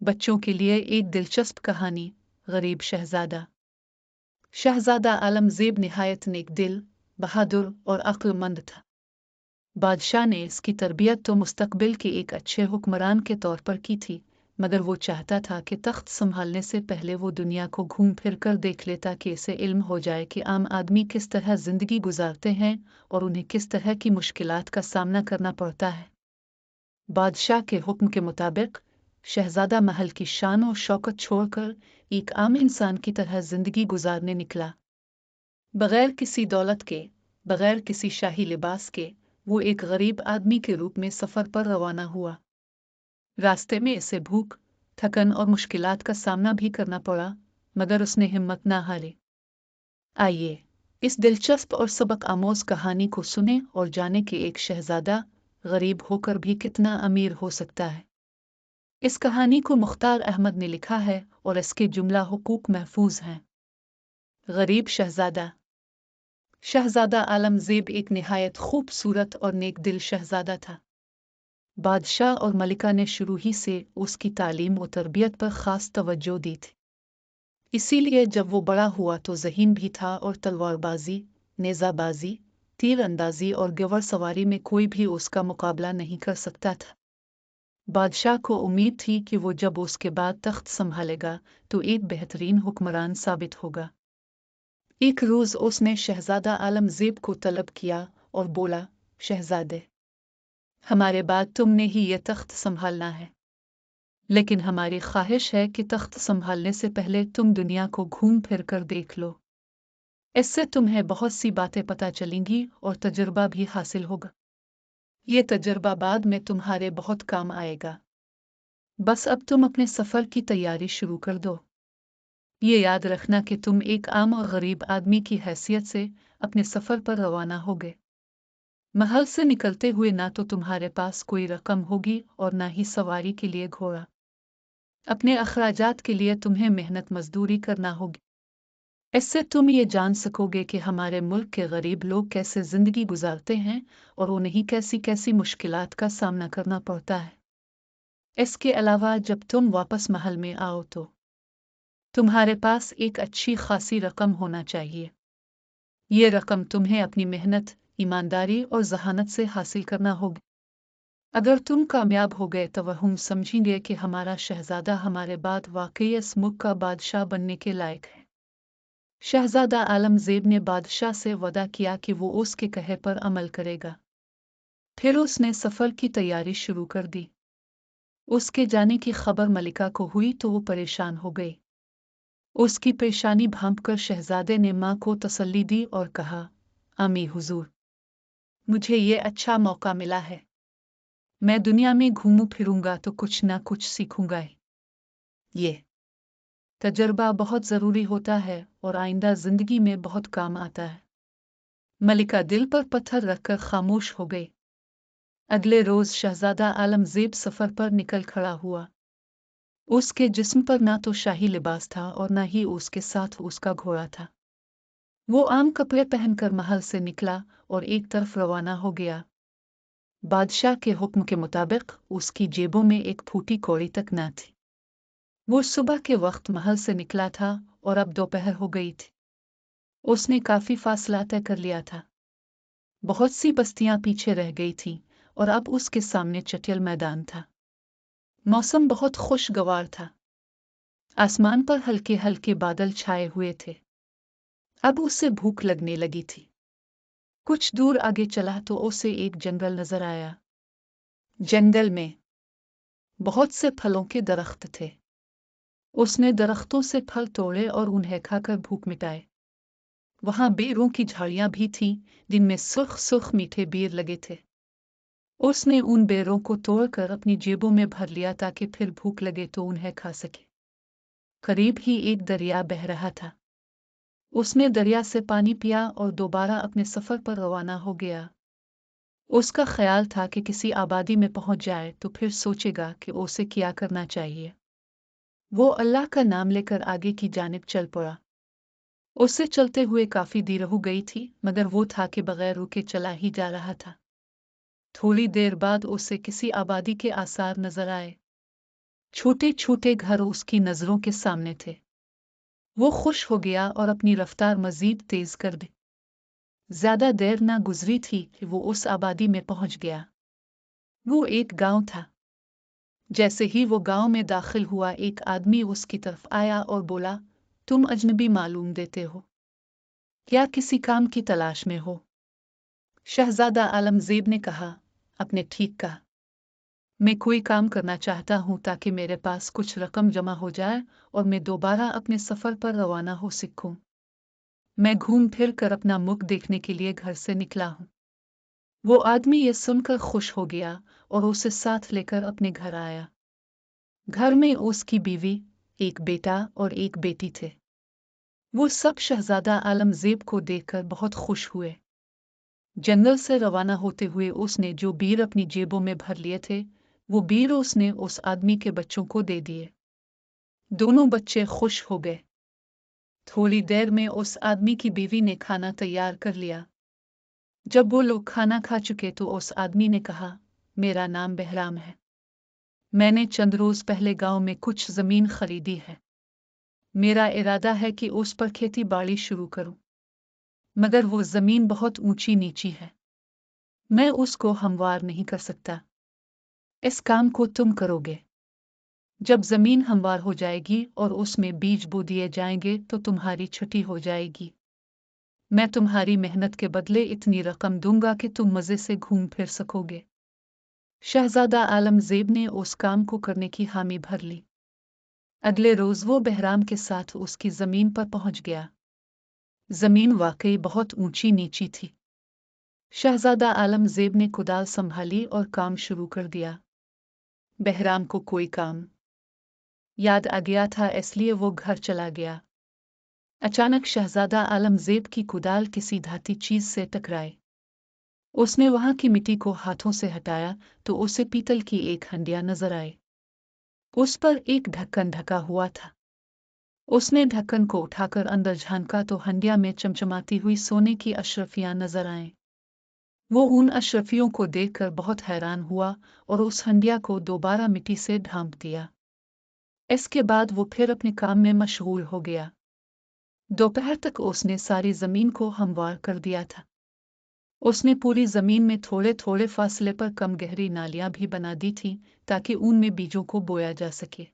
बच्चों के लिए एक दिलचस्प कहानी। गरीब शहजादा। शहजादा आलमज़ेब निहायत नेक दिल, बहादुर और अक्लमंद था। बादशाह ने इसकी तरबियत तो मुस्तकबिल के एक अच्छे हुक्मरान के तौर पर की थी, मगर वो चाहता था कि तख्त संभालने से पहले वो दुनिया को घूम फिर कर देख लेता कि इसे इल्म हो जाए कि आम आदमी किस तरह जिंदगी गुजारते हैं और उन्हें किस तरह की मुश्किलात का सामना करना पड़ता है। बादशाह के हुक्म के मुताबिक शहजादा महल की शान और शौकत छोड़कर एक आम इंसान की तरह जिंदगी गुजारने निकला। बगैर किसी दौलत के, बगैर किसी शाही लिबास के, वो एक गरीब आदमी के रूप में सफर पर रवाना हुआ। रास्ते में इसे भूख, थकन और मुश्किलात का सामना भी करना पड़ा, मगर उसने हिम्मत ना हारी। आइए इस दिलचस्प और सबक आमोज कहानी को सुने और जाने कि एक शहजादा गरीब होकर भी कितना अमीर हो सकता है। इस कहानी को मुख्तार अहमद ने लिखा है और इसके जुमला हुकूक महफूज हैं। गरीब शहजादा। शहजादा आलमज़ेब एक निहायत खूबसूरत और नेक दिल शहजादा था। बादशाह और मलिका ने शुरू ही से उसकी तालीम और तरबियत पर ख़ास तवज्जो दी थी। इसीलिए जब वो बड़ा हुआ तो ज़हीन भी था और तलवारबाजी, नेज़ाबाजी, तीर अंदाजी और गवर सवारी में कोई भी उसका मुकाबला नहीं कर सकता था। बादशाह को उम्मीद थी कि वो जब उसके बाद तख्त संभालेगा तो एक बेहतरीन हुक्मरान साबित होगा। एक रोज़ उसने शहजादा आलमज़ेब को तलब किया और बोला, शहजादे, हमारे बाद तुमने ही ये तख्त संभालना है, लेकिन हमारी ख्वाहिश है कि तख्त संभालने से पहले तुम दुनिया को घूम फिर कर देख लो। इससे तुम्हें बहुत सी बातें पता चलेंगी और तजुर्बा भी हासिल होगा। ये तजुर्बा बाद में तुम्हारे बहुत काम आएगा। बस अब तुम अपने सफ़र की तैयारी शुरू कर दो। ये याद रखना कि तुम एक आम और गरीब आदमी की हैसियत से अपने सफ़र पर रवाना होगे। महल से निकलते हुए ना तो तुम्हारे पास कोई रकम होगी और ना ही सवारी के लिए घोड़ा। अपने अखराजात के लिए तुम्हें मेहनत मजदूरी करना होगी। इससे तुम ये जान सकोगे कि हमारे मुल्क के गरीब लोग कैसे ज़िंदगी गुजारते हैं और उन्हें कैसी कैसी मुश्किलात का सामना करना पड़ता है। इसके अलावा जब तुम वापस महल में आओ तो तुम्हारे पास एक अच्छी खासी रकम होना चाहिए। ये रकम तुम्हें अपनी मेहनत, ईमानदारी और जहानत से हासिल करना होगी। अगर तुम कामयाब हो गए तो हम समझेंगे कि हमारा शहजादा हमारे बाद वाकई इस मुल्क का बादशाह बनने के लायक है। शहजादा आलमज़ेब ने बादशाह से वदा किया कि वो उसके कहे पर अमल करेगा। फिर उसने सफ़र की तैयारी शुरू कर दी। उसके जाने की खबर मलिका को हुई तो वो परेशान हो गई। उसकी परेशानी भांपकर शहजादे ने माँ को तसल्ली दी और कहा, अम्मी हुजूर, मुझे ये अच्छा मौका मिला है। मैं दुनिया में घूमूं फिरूंगा तो कुछ ना कुछ सीखूंगा। ये तजर्बा बहुत ज़रूरी होता है और आइंदा ज़िंदगी में बहुत काम आता है। मलिका दिल पर पत्थर रखकर खामोश हो गई। अगले रोज़ शहजादा आलमज़ेब सफ़र पर निकल खड़ा हुआ। उसके जिस्म पर ना तो शाही लिबास था और ना ही उसके साथ उसका घोड़ा था। वो आम कपड़े पहनकर महल से निकला और एक तरफ रवाना हो गया। बादशाह के हुक्म के मुताबिक उसकी जेबों में एक फूटी कौड़ी तक न थी। वो सुबह के वक्त महल से निकला था और अब दोपहर हो गई थी। उसने काफी फासला तय कर लिया था। बहुत सी बस्तियां पीछे रह गई थीं और अब उसके सामने चटियल मैदान था। मौसम बहुत खुशगवार था। आसमान पर हल्के हल्के बादल छाए हुए थे। अब उसे भूख लगने लगी थी। कुछ दूर आगे चला तो उसे एक जंगल नजर आया। जंगल में बहुत से फलों के दरख्त थे। उसने दरख्तों से फल तोड़े और उन्हें खाकर भूख मिटाए। वहां बेरों की झाड़ियां भी थीं, जिनमें सुर्ख सुर्ख मीठे बेर लगे थे। उसने उन बेरों को तोड़कर अपनी जेबों में भर लिया ताकि फिर भूख लगे तो उन्हें खा सके। करीब ही एक दरिया बह रहा था। उसने दरिया से पानी पिया और दोबारा अपने सफर पर रवाना हो गया। उसका ख्याल था कि किसी आबादी में पहुंच जाए तो फिर सोचेगा कि उसे क्या करना चाहिए। वो अल्लाह का नाम लेकर आगे की जानिब चल पड़ा। उससे चलते हुए काफी देर हो गई थी, मगर वो था कि बगैर रुके चला ही जा रहा था। थोड़ी देर बाद उसे किसी आबादी के आसार नजर आए। छोटे छोटे घर उसकी नजरों के सामने थे। वो खुश हो गया और अपनी रफ्तार मजीद तेज कर दी। ज्यादा देर न गुजरी थी कि वो उस आबादी में पहुंच गया। वो एक गांव था। जैसे ही वो गांव में दाखिल हुआ, एक आदमी उसकी तरफ आया और बोला, तुम अजनबी मालूम देते हो, क्या किसी काम की तलाश में हो? शहजादा आलमगीर ने कहा, आपने ठीक कहा, मैं कोई काम करना चाहता हूँ ताकि मेरे पास कुछ रकम जमा हो जाए और मैं दोबारा अपने सफर पर रवाना हो सकूं। मैं घूम फिर कर अपना मुख देखने के लिए घर से निकला हूँ। वो आदमी ये सुनकर खुश हो गया और उसे साथ लेकर अपने घर आया। घर में उसकी बीवी, एक बेटा और एक बेटी थे। वो सब शहजादा आलमगीर को देखकर बहुत खुश हुए। जंगल से रवाना होते हुए उसने जो बीर अपनी जेबों में भर लिए थे, वो बीर उसने उस आदमी के बच्चों को दे दिए। दोनों बच्चे खुश हो गए। थोड़ी देर में उस आदमी की बीवी ने खाना तैयार कर लिया। जब वो लोग खाना खा चुके तो उस आदमी ने कहा, मेरा नाम बहराम है। मैंने चंद रोज पहले गांव में कुछ जमीन खरीदी है। मेरा इरादा है कि उस पर खेती बाड़ी शुरू करूं, मगर वो जमीन बहुत ऊंची नीची है। मैं उसको हमवार नहीं कर सकता। इस काम को तुम करोगे। जब जमीन हमवार हो जाएगी और उसमें बीज बो दिए जाएंगे तो तुम्हारी छठी हो जाएगी। मैं तुम्हारी मेहनत के बदले इतनी रकम दूंगा कि तुम मजे से घूम फिर सकोगे। शहजादा आलमगीर ने उस काम को करने की हामी भर ली। अगले रोज वो बहराम के साथ उसकी जमीन पर पहुंच गया। जमीन वाकई बहुत ऊंची नीची थी। शहजादा आलमगीर ने कुदाल संभाली और काम शुरू कर दिया। बहराम को कोई काम याद आ गया था, इसलिए वो घर चला गया। अचानक शहजादा आलमगीर की कुदाल किसी धाती चीज से टकराई। उसने वहां की मिट्टी को हाथों से हटाया तो उसे पीतल की एक हंडिया नजर आई। उस पर एक ढक्कन ढका हुआ था। उसने ढक्कन को उठाकर अंदर झांका तो हंडिया में चमचमाती हुई सोने की अशरफियां नजर आईं। वो उन अशरफियों को देखकर बहुत हैरान हुआ और उस हंडिया को दोबारा मिट्टी से ढांप दिया। इसके बाद वो फिर अपने काम में मशगूल हो गया। दोपहर तक उसने सारी जमीन को हमवार कर दिया था। उसने पूरी जमीन में थोड़े थोड़े फासले पर कम गहरी नालियां भी बना दी थी ताकि उनमें बीजों को बोया जा सके।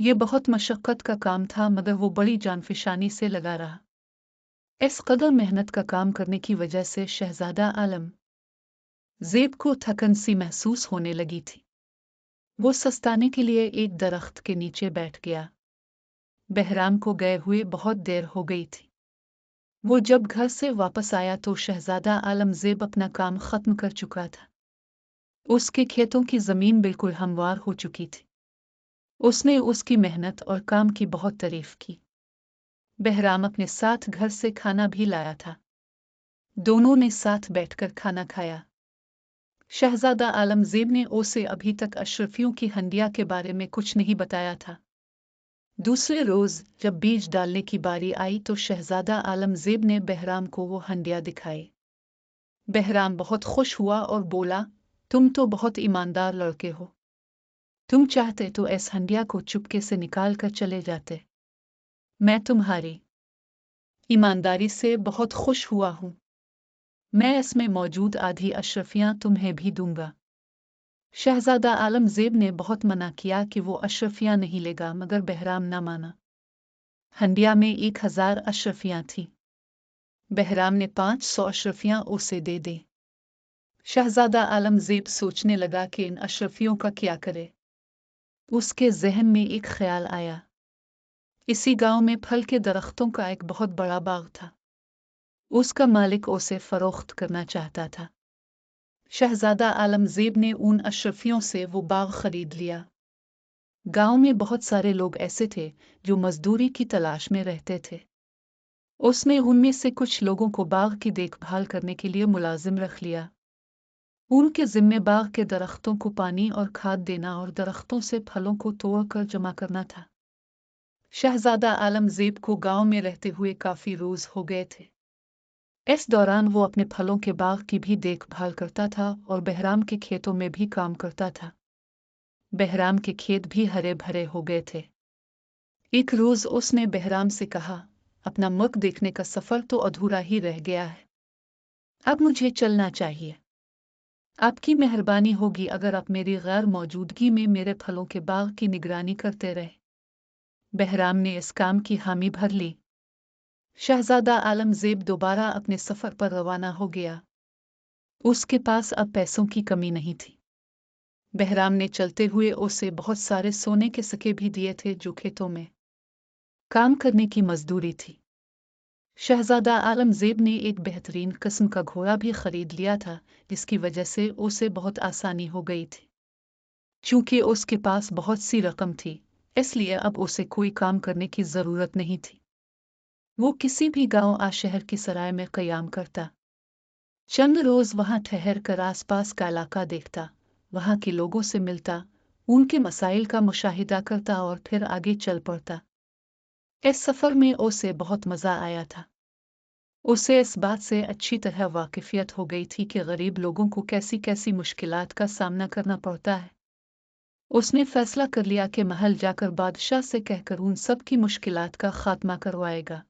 ये बहुत मशक्कत का काम था, मगर वो बड़ी जानफिशानी से लगा रहा। इस कदर मेहनत का काम करने की वजह से शहजादा आलमगीर को थकन सी महसूस होने लगी थी। वो सस्ताने के लिए एक दरख्त के नीचे बैठ गया। बहराम को गए हुए बहुत देर हो गई थी। वो जब घर से वापस आया तो शहजादा आलमगीर अपना काम खत्म कर चुका था। उसके खेतों की जमीन बिल्कुल हमवार हो चुकी थी। उसने उसकी मेहनत और काम की बहुत तारीफ की। बहराम अपने साथ घर से खाना भी लाया था। दोनों ने साथ बैठकर खाना खाया। शहजादा आलमगीर ने उसे अभी तक अशरफियों की हंडिया के बारे में कुछ नहीं बताया था। दूसरे रोज जब बीज डालने की बारी आई तो शहजादा आलमगीर ने बहराम को वो हंडिया दिखाई। बहराम बहुत खुश हुआ और बोला, तुम तो बहुत ईमानदार लड़के हो। तुम चाहते तो इस हंडिया को चुपके से निकाल कर चले जाते। मैं तुम्हारी ईमानदारी से बहुत खुश हुआ हूँ। मैं इसमें मौजूद आधी अशरफियां तुम्हें भी दूंगा। शहजादा आलमगीर ने बहुत मना किया कि वो अशरफियां नहीं लेगा, मगर बहराम न माना। हंडिया में 1000 अशरफियां थीं। बहराम ने 500 अशरफियां उसे दे दी। शहजादा आलमगीर सोचने लगा कि इन अशरफियों का क्या करे। उसके जहन में एक ख्याल आया। इसी गांव में फल के दरख्तों का एक बहुत बड़ा बाग था। उसका मालिक उसे फरोख्त करना चाहता था। शहजादा आलमगीर ने उन अशरफियों से वो बाग खरीद लिया। गांव में बहुत सारे लोग ऐसे थे जो मजदूरी की तलाश में रहते थे। उसने उनमें से कुछ लोगों को बाग की देखभाल करने के लिए मुलाजिम रख लिया। उनके जिम्मे बाग के दरख्तों को पानी और खाद देना और दरख्तों से फलों को तोड़कर जमा करना था। शहजादा आलमगीर को गांव में रहते हुए काफी रोज हो गए थे। इस दौरान वो अपने फलों के बाग की भी देखभाल करता था और बहराम के खेतों में भी काम करता था। बहराम के खेत भी हरे भरे हो गए थे। एक रोज उसने बहराम से कहा, अपना मुल्क देखने का सफर तो अधूरा ही रह गया है। अब मुझे चलना चाहिए। आपकी मेहरबानी होगी अगर आप मेरी गैर मौजूदगी में मेरे फलों के बाग की निगरानी करते रहे। बहराम ने इस काम की हामी भर ली। शहजादा आलमजेब दोबारा अपने सफर पर रवाना हो गया। उसके पास अब पैसों की कमी नहीं थी। बहराम ने चलते हुए उसे बहुत सारे सोने के सिक्के भी दिए थे जो खेतों में काम करने की मजदूरी थी। शहजादा आलमजेब ने एक बेहतरीन किस्म का घोड़ा भी खरीद लिया था, जिसकी वजह से उसे बहुत आसानी हो गई थी। चूंकि उसके पास बहुत सी रकम थी, इसलिए अब उसे कोई काम करने की जरूरत नहीं थी। वो किसी भी गांव या शहर की सराय में क़याम करता, चंद रोज वहां ठहर कर आसपास का इलाका देखता, वहां के लोगों से मिलता, उनके मसाइल का मुशाहिदा करता और फिर आगे चल पड़ता। इस सफर में उसे बहुत मजा आया था। उसे इस बात से अच्छी तरह वाकिफियत हो गई थी कि गरीब लोगों को कैसी कैसी मुश्किलात का सामना करना पड़ता है। उसने फैसला कर लिया कि महल जाकर बादशाह से कहकर उन सब की मुश्किलात का खात्मा करवाएगा।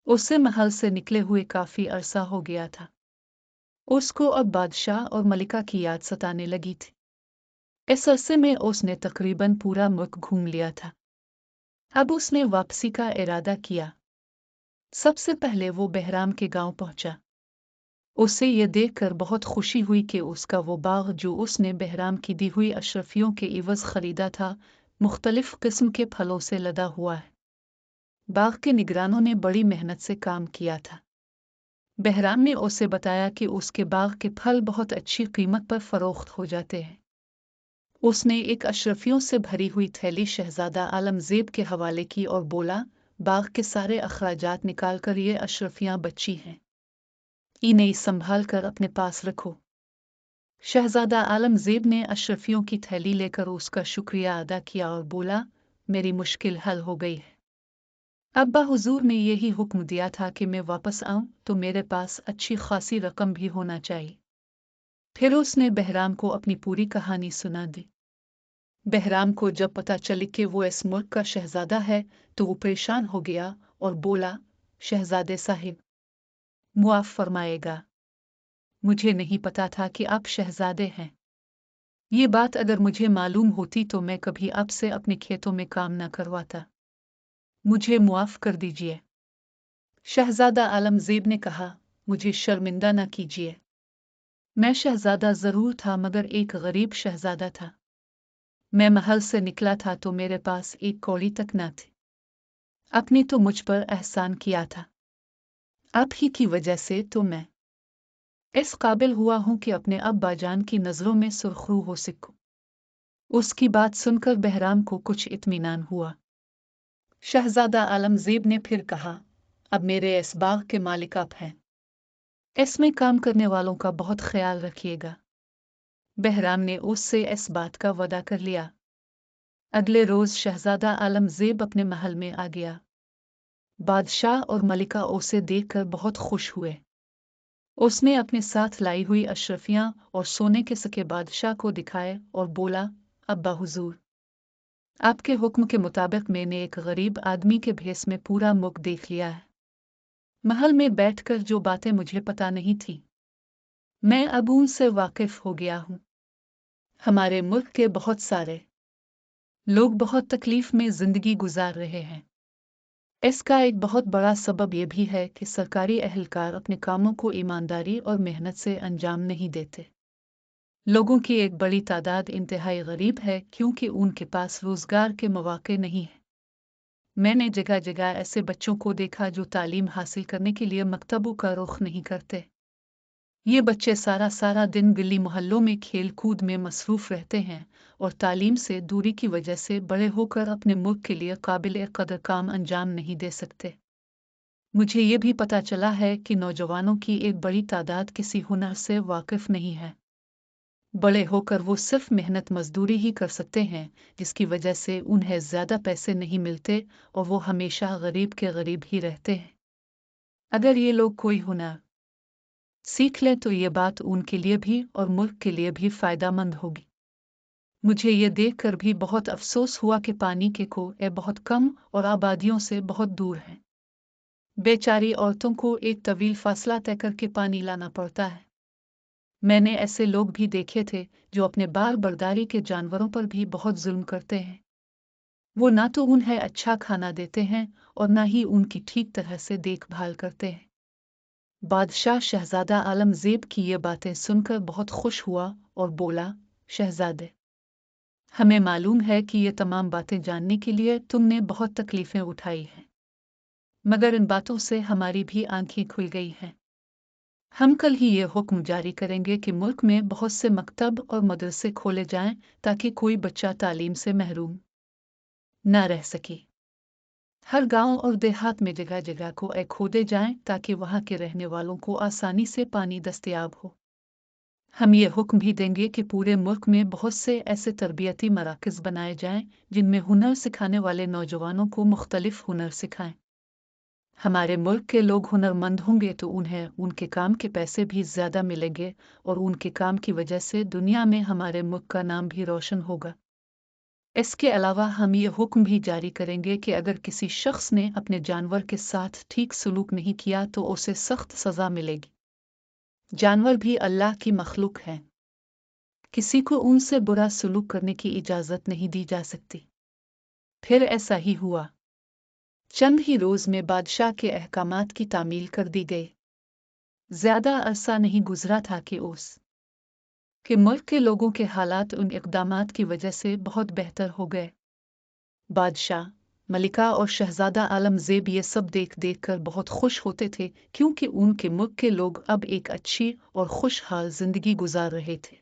उसे महल से निकले हुए काफी अरसा हो गया था। उसको अब बादशाह और मलिका की याद सताने लगी थी। इस अरसे में उसने तकरीबन पूरा मुल्क घूम लिया था। अब उसने वापसी का इरादा किया। सबसे पहले वो बहराम के गांव पहुंचा। उसे ये देखकर बहुत खुशी हुई कि उसका वो बाग जो उसने बहराम की दी हुई अशरफियों के इवज खरीदा था, मुख्तलिफ किस्म के फलों से लदा हुआ है। बाग के निगरानों ने बड़ी मेहनत से काम किया था। बहराम ने उसे बताया कि उसके बाग के फल बहुत अच्छी कीमत पर फरोख्त हो जाते हैं। उसने एक अशरफियों से भरी हुई थैली शहजादा आलमजेब के हवाले की और बोला, बाग के सारे अखराजात निकाल कर ये अशरफियां बची हैं, इन्हें संभाल कर अपने पास रखो। शहजादा आलमजेब ने अशरफियों की थैली लेकर उसका शुक्रिया अदा किया और बोला, मेरी मुश्किल हल हो गई है। अब्बा हुजूर ने यही हुक्म दिया था कि मैं वापस आऊं तो मेरे पास अच्छी खासी रकम भी होना चाहिए। फिर उसने बहराम को अपनी पूरी कहानी सुना दी। बहराम को जब पता चली कि वो इस मुल्क का शहजादा है तो वो परेशान हो गया और बोला, शहजादे साहिब, मुआफ फरमाएगा, मुझे नहीं पता था कि आप शहजादे हैं। ये बात अगर मुझे मालूम होती तो मैं कभी आपसे अपने खेतों में काम न करवाता। मुझे मुआफ कर दीजिए। शहजादा आलमजेब ने कहा, मुझे शर्मिंदा न कीजिए। मैं शहजादा जरूर था मगर एक गरीब शहजादा था। मैं महल से निकला था तो मेरे पास एक कौड़ी तक न थी। आपने तो मुझ पर एहसान किया था। आप ही की वजह से तो मैं इस काबिल हुआ हूं कि अपने अब्बा जान की नजरों में सुरखरू हो सकूं। उसकी बात सुनकर बहराम को कुछ इत्मीनान हुआ। शहजादा आलमजेब ने फिर कहा, अब मेरे इस बाग के मालिक आप हैं। इसमें काम करने वालों का बहुत ख्याल रखिएगा। बहराम ने उससे इस बात का वादा कर लिया। अगले रोज शहजादा आलमजेब अपने महल में आ गया। बादशाह और मलिका उसे देखकर बहुत खुश हुए। उसने अपने साथ लाई हुई अशरफियां और सोने के सिक्के बादशाह को दिखाए और बोला, अब्बा हुजूर, आपके हुक्म के मुताबिक मैंने एक गरीब आदमी के भेस में पूरा मुल्क देख लिया है। महल में बैठकर जो बातें मुझे पता नहीं थी, मैं अब उनसे वाकिफ हो गया हूँ। हमारे मुल्क के बहुत सारे लोग बहुत तकलीफ में जिंदगी गुजार रहे हैं। इसका एक बहुत बड़ा सबब यह भी है कि सरकारी एहलकार अपने कामों को ईमानदारी और मेहनत से अंजाम नहीं देते। लोगों की एक बड़ी तादाद इंतहाई गरीब है क्योंकि उनके पास रोजगार के मौके नहीं हैं। मैंने जगह जगह ऐसे बच्चों को देखा जो तालीम हासिल करने के लिए मकतबों का रुख नहीं करते। ये बच्चे सारा सारा दिन गली मोहल्लों में खेल कूद में मसरूफ रहते हैं और तालीम से दूरी की वजह से बड़े होकर अपने मुल्क के लिए काबिल कदर काम अंजाम नहीं दे सकते। मुझे ये भी पता चला है कि नौजवानों की एक बड़ी तादाद किसी हुनर से वाकिफ नहीं है। बड़े होकर वो सिर्फ मेहनत मजदूरी ही कर सकते हैं, जिसकी वजह से उन्हें ज्यादा पैसे नहीं मिलते और वो हमेशा गरीब के गरीब ही रहते हैं। अगर ये लोग कोई हुनर सीख लें तो ये बात उनके लिए भी और मुल्क के लिए भी फायदामंद होगी। मुझे ये देखकर भी बहुत अफसोस हुआ कि पानी के कुएं बहुत कम और आबादियों से बहुत दूर हैं। बेचारी औरतों को एक तवील फासला तय करके पानी लाना पड़ता है। मैंने ऐसे लोग भी देखे थे जो अपने बाल बर्दारी के जानवरों पर भी बहुत जुल्म करते हैं। वो ना तो उन्हें अच्छा खाना देते हैं और ना ही उनकी ठीक तरह से देखभाल करते हैं। बादशाह शहजादा आलमगीर की ये बातें सुनकर बहुत खुश हुआ और बोला, शहजादे, हमें मालूम है कि ये तमाम बातें जानने के लिए तुमने बहुत तकलीफें उठाई हैं, मगर इन बातों से हमारी भी आंखें खुल गई हैं। हम कल ही ये हुक्म जारी करेंगे कि मुल्क में बहुत से मकतब और मदरसे खोले जाएं ताकि कोई बच्चा तालीम से महरूम न रह सके। हर गांव और देहात में जगह जगह कुएं खोदे जाएं ताकि वहां के रहने वालों को आसानी से पानी दस्तयाब हो। हम ये हुक्म भी देंगे कि पूरे मुल्क में बहुत से ऐसे तरबियती मराकज़ बनाए जाएं जिनमें हुनर सिखाने वाले नौजवानों को मुख्तलिफ हुनर सिखाएं। हमारे मुल्क के लोग हुनरमंद होंगे तो उन्हें उनके काम के पैसे भी ज़्यादा मिलेंगे और उनके काम की वजह से दुनिया में हमारे मुल्क का नाम भी रोशन होगा। इसके अलावा हम ये हुक्म भी जारी करेंगे कि अगर किसी शख्स ने अपने जानवर के साथ ठीक सलूक नहीं किया तो उसे सख्त सज़ा मिलेगी। जानवर भी अल्लाह की मखलूक हैं। किसी को उनसे बुरा सलूक करने की इजाज़त नहीं दी जा सकती। फिर ऐसा ही हुआ। चंद ही रोज़ में बादशाह के अहकामात की तामील कर दी गई। ज़्यादा अरसा नहीं गुजरा था कि मुल्क के लोगों के हालात उन इक़दामात की वजह से बहुत बेहतर हो गए। बादशाह, मलिका और शहजादा आलमगीर ये सब देख देख कर बहुत खुश होते थे क्योंकि उनके मुल्क के लोग अब एक अच्छी और खुशहाल जिंदगी गुजार रहे थे।